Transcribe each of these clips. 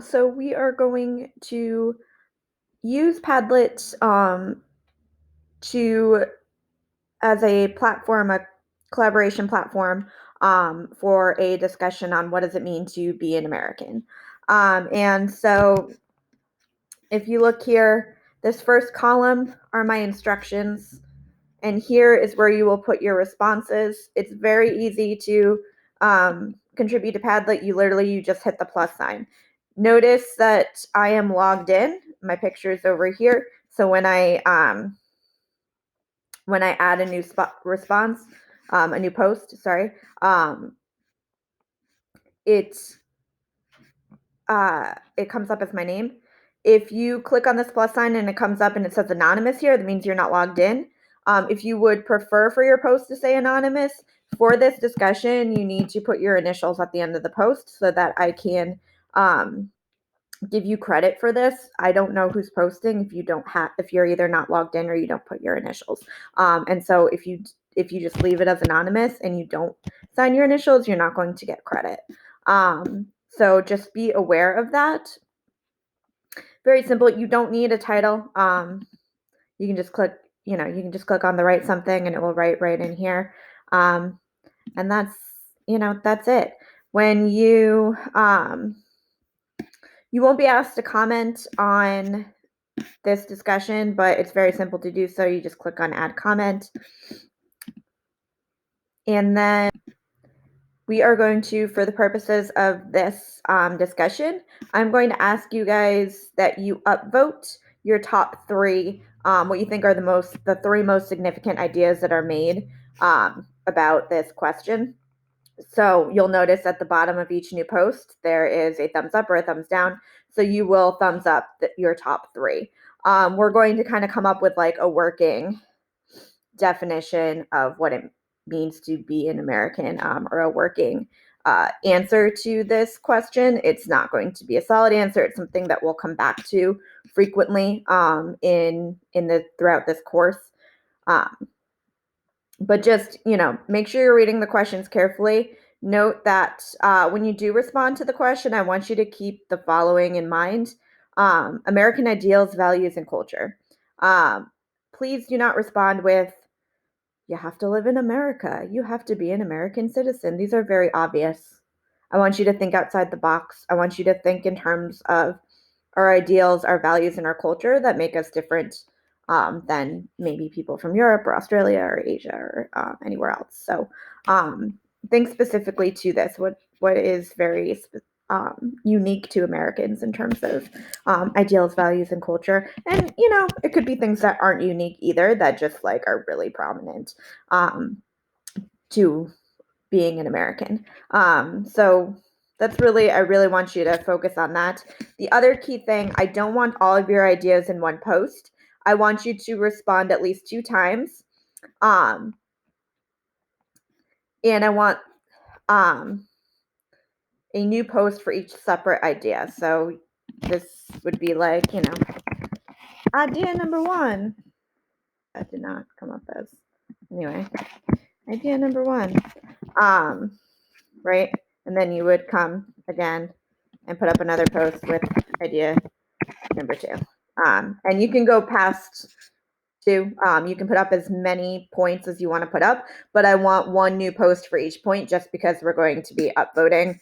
So we are going to use Padlet to as a platform, a collaboration platform for a discussion on what does it mean to be an American. And so if you look here, this first column are my instructions, and here is where you will put your responses. It's very easy to contribute to Padlet. You just hit the plus sign. Notice that I am logged in. My picture is over here. So when I add a new response, a new post, sorry, it comes up as my name. If you click on this plus sign and it comes up and it says anonymous here, that means you're not logged in. If you would prefer for your post to say anonymous, for this discussion, you need to put your initials at the end of the post so that I can give you credit for this. I don't know who's posting if you're either not logged in or you don't put your initials. And so if you just leave it as anonymous and you don't sign your initials, you're not going to get credit. So just be aware of that. Very simple. You don't need a title. You can just click, you can just click on the write something and it will write right in here. And that's it. When you won't be asked to comment on this discussion, but it's very simple to do so. You just click on add comment. And then we are going to, for the purposes of this discussion, I'm going to ask you guys that you upvote your top three, what you think are the three most significant ideas that are made about this question. So you'll notice at the bottom of each new post, there is a thumbs up or a thumbs down. So you will thumbs up your top three. We're going to kind of come up with like a working definition of what it means to be an American, or a working answer to this question. It's not going to be a solid answer. It's something that we'll come back to frequently throughout this course. But just, make sure you're reading the questions carefully. Note that when you do respond to the question, I want you to keep the following in mind. American ideals, values, and culture. Please do not respond with, you have to live in America. You have to be an American citizen. These are very obvious. I want you to think outside the box. I want you to think in terms of our ideals, our values, and our culture that make us different than maybe people from Europe or Australia or Asia or anywhere else. So think specifically to this. What is very unique to Americans in terms of ideals, values, and culture. And, it could be things that aren't unique either, that just like are really prominent to being an American. So that's I really want you to focus on that. The other key thing, I don't want all of your ideas in one post. I want you to respond at least 2 times. And I want a new post for each separate idea. So this would be like, idea number 1. That did not come up as, anyway, idea number 1. Right? And then you would come again and put up another post with idea number 2. And you can go past 2. You can put up as many points as you want to put up, but I want 1 new post for each point just because we're going to be upvoting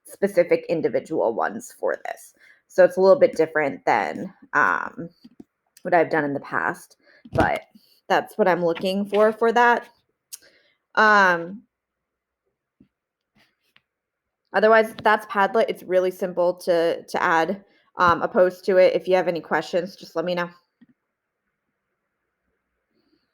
specific individual ones for this. So it's a little bit different than what I've done in the past, but that's what I'm looking for that. Otherwise, that's Padlet. It's really simple to add a post to it. If you have any questions, just let me know.